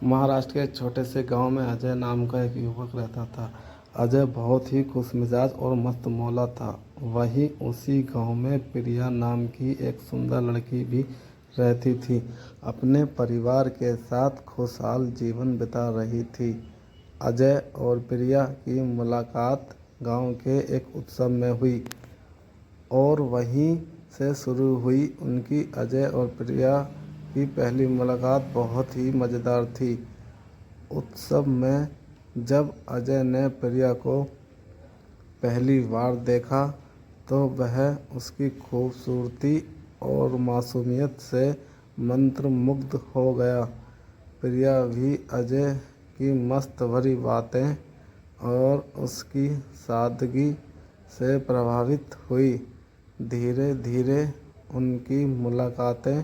महाराष्ट्र के एक छोटे से गांव में अजय नाम का एक युवक रहता था। अजय बहुत ही खुशमिजाज और मस्त मौला था। वहीं उसी गांव में प्रिया नाम की एक सुंदर लड़की भी रहती थी। अपने परिवार के साथ खुशहाल जीवन बिता रही थी। अजय और प्रिया की मुलाकात गांव के एक उत्सव में हुई और वहीं से शुरू हुई उनकी। अजय और प्रिया की पहली मुलाकात बहुत ही मज़ेदार थी। उत्सव में जब अजय ने प्रिया को पहली बार देखा तो वह उसकी खूबसूरती और मासूमियत से मंत्रमुग्ध हो गया। प्रिया भी अजय की मस्त भरी बातें और उसकी सादगी से प्रभावित हुई। धीरे धीरे उनकी मुलाकातें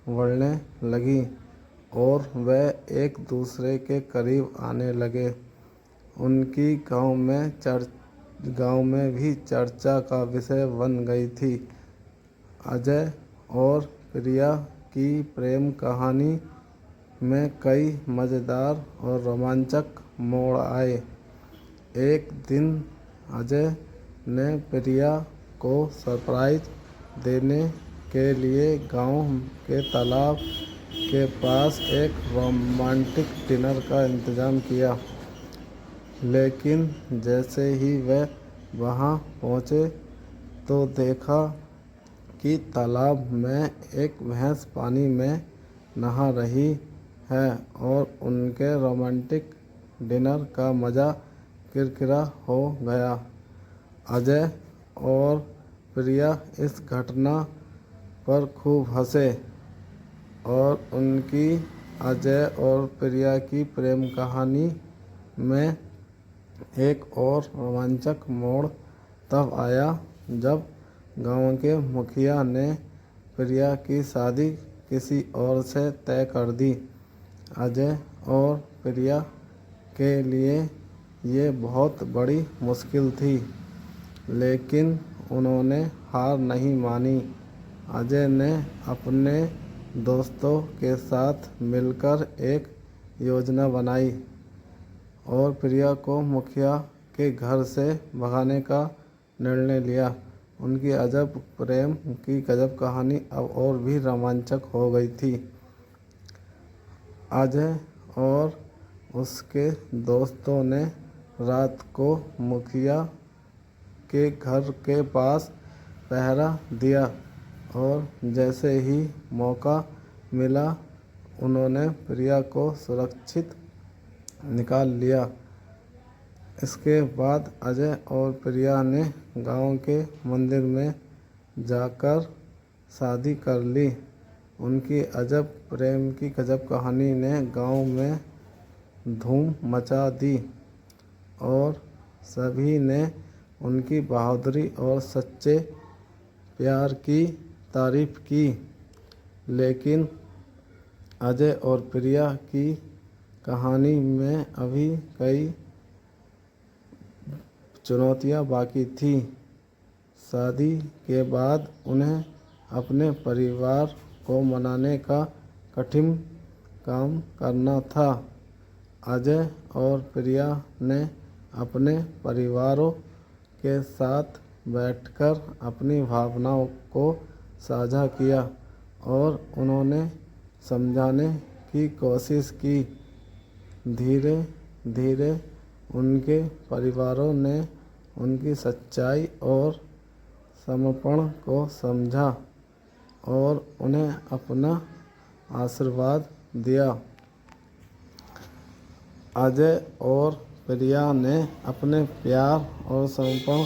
बढ़ने लगीं और वे एक दूसरे के करीब आने लगे। उनकी गांव में भी चर्चा का विषय बन गई थी। अजय और प्रिया की प्रेम कहानी में कई मज़ेदार और रोमांचक मोड़ आए। एक दिन अजय ने प्रिया को सरप्राइज देने के लिए गांव के तालाब के पास एक रोमांटिक डिनर का इंतज़ाम किया। लेकिन जैसे ही वे वहां पहुंचे तो देखा कि तालाब में एक भैंस पानी में नहा रही है और उनके रोमांटिक डिनर का मज़ा किरकिरा हो गया। अजय और प्रिया इस घटना पर खूब हंसे और उनकी अजय और प्रिया की प्रेम कहानी में एक और रोमांचक मोड़ तब आया जब गांव के मुखिया ने प्रिया की शादी किसी और से तय कर दी। अजय और प्रिया के लिए ये बहुत बड़ी मुश्किल थी, लेकिन उन्होंने हार नहीं मानी। अजय ने अपने दोस्तों के साथ मिलकर एक योजना बनाई और प्रिया को मुखिया के घर से भगाने का निर्णय लिया। उनकी अजब प्रेम की गजब कहानी अब और भी रोमांचक हो गई थी। अजय और उसके दोस्तों ने रात को मुखिया के घर के पास पहरा दिया और जैसे ही मौका मिला उन्होंने प्रिया को सुरक्षित निकाल लिया। इसके बाद अजय और प्रिया ने गांव के मंदिर में जाकर शादी कर ली। उनकी अजब प्रेम की गजब कहानी ने गांव में धूम मचा दी और सभी ने उनकी बहादुरी और सच्चे प्यार की तारीफ की। लेकिन अजय और प्रिया की कहानी में अभी कई चुनौतियां बाकी थी। शादी के बाद उन्हें अपने परिवार को मनाने का कठिन काम करना था। अजय और प्रिया ने अपने परिवारों के साथ बैठकर अपनी भावनाओं को साझा किया और उन्होंने समझाने की कोशिश की। धीरे धीरे उनके परिवारों ने उनकी सच्चाई और समर्पण को समझा और उन्हें अपना आशीर्वाद दिया। अजय और प्रिया ने अपने प्यार और समर्पण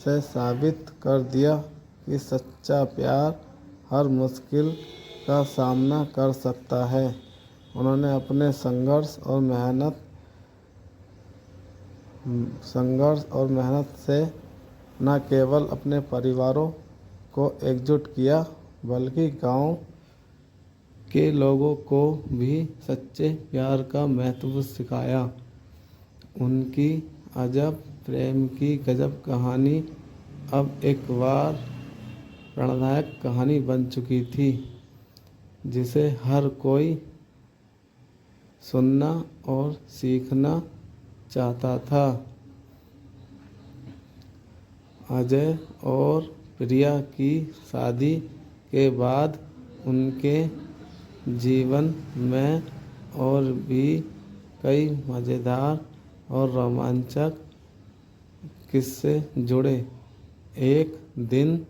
से साबित कर दिया कि सच्चा प्यार हर मुश्किल का सामना कर सकता है। उन्होंने अपने संघर्ष और मेहनत से न केवल अपने परिवारों को एकजुट किया बल्कि गांव के लोगों को भी सच्चे प्यार का महत्व सिखाया। उनकी अजब प्रेम की गजब कहानी अब एक बार प्रेरणादायक कहानी बन चुकी थी, जिसे हर कोई सुनना और सीखना चाहता था। अजय और प्रिया की शादी के बाद उनके जीवन में और भी कई मज़ेदार और रोमांचक किस्से जुड़े। एक दिन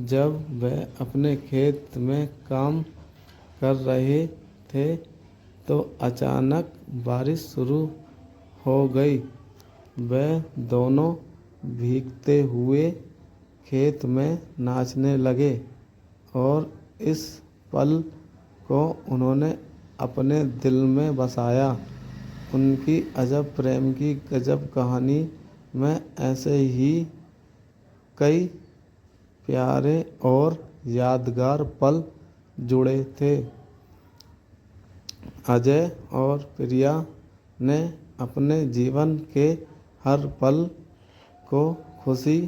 जब वह अपने खेत में काम कर रहे थे तो अचानक बारिश शुरू हो गई। वह दोनों भीगते हुए खेत में नाचने लगे और इस पल को उन्होंने अपने दिल में बसाया। उनकी अजब प्रेम की गजब कहानी में ऐसे ही कई प्यारे और यादगार पल जुड़े थे। अजय और प्रिया ने अपने जीवन के हर पल को खुशी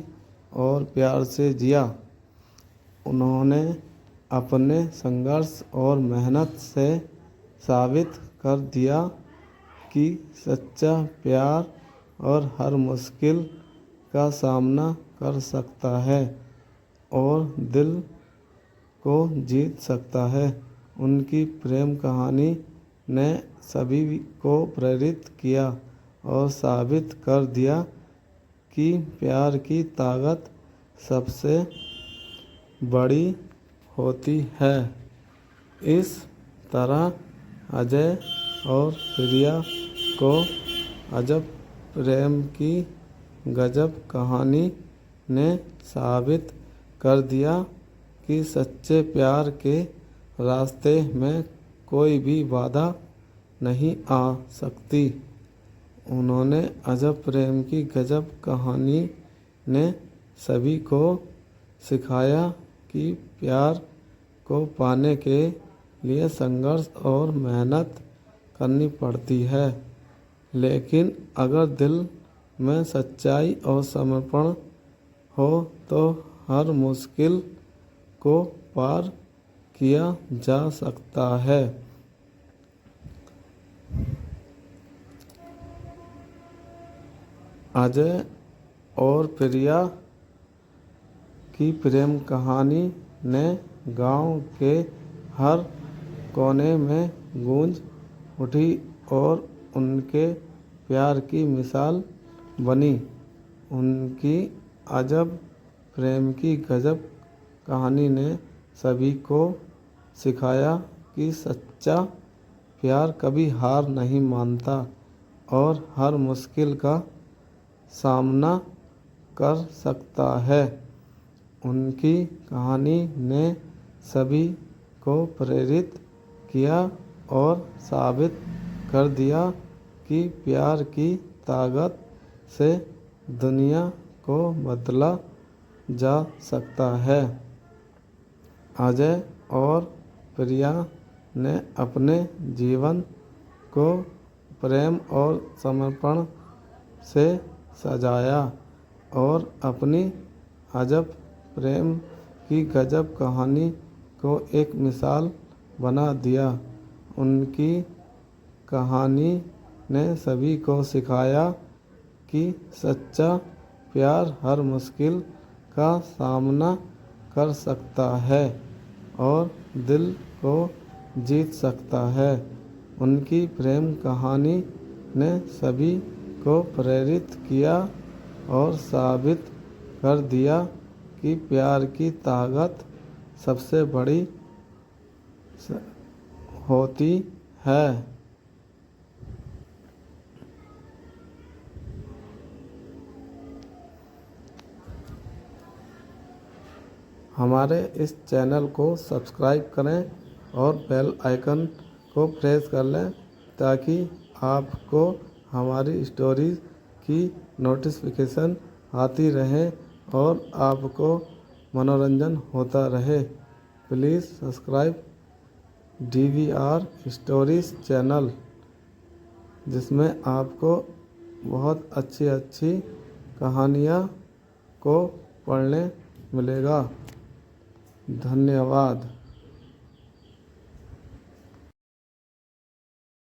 और प्यार से जिया। उन्होंने अपने संघर्ष और मेहनत से साबित कर दिया कि सच्चा प्यार और हर मुश्किल का सामना कर सकता है और दिल को जीत सकता है। उनकी प्रेम कहानी ने सभी को प्रेरित किया और साबित कर दिया कि प्यार की ताकत सबसे बड़ी होती है। इस तरह अजय और प्रिया को अजब प्रेम की गजब कहानी ने साबित कर दिया कि सच्चे प्यार के रास्ते में कोई भी बाधा नहीं आ सकती। उन्होंने अजब प्रेम की गजब कहानी ने सभी को सिखाया कि प्यार को पाने के लिए संघर्ष और मेहनत करनी पड़ती है, लेकिन अगर दिल में सच्चाई और समर्पण हो तो हर मुश्किल को पार किया जा सकता है। अजय और प्रिया की प्रेम कहानी ने गांव के हर कोने में गूंज उठी और उनके प्यार की मिसाल बनी। उनकी अजब प्रेम की गजब कहानी ने सभी को सिखाया कि सच्चा प्यार कभी हार नहीं मानता और हर मुश्किल का सामना कर सकता है। उनकी कहानी ने सभी को प्रेरित किया और साबित कर दिया कि प्यार की ताकत से दुनिया को बदला जा सकता है। अजय और प्रिया ने अपने जीवन को प्रेम और समर्पण से सजाया और अपनी अजब प्रेम की गजब कहानी को एक मिसाल बना दिया। उनकी कहानी ने सभी को सिखाया कि सच्चा प्यार हर मुश्किल का सामना कर सकता है और दिल को जीत सकता है। उनकी प्रेम कहानी ने सभी को प्रेरित किया और साबित कर दिया कि प्यार की ताकत सबसे बड़ी होती है। हमारे इस चैनल को सब्सक्राइब करें और बेल आइकन को प्रेस कर लें ताकि आपको हमारी स्टोरीज की नोटिफिकेशन आती रहे और आपको मनोरंजन होता रहे। Please subscribe DVR stories channel, जिसमें आपको बहुत अच्छी अच्छी कहानियाँ को पढ़ने मिलेगा। धन्यवाद।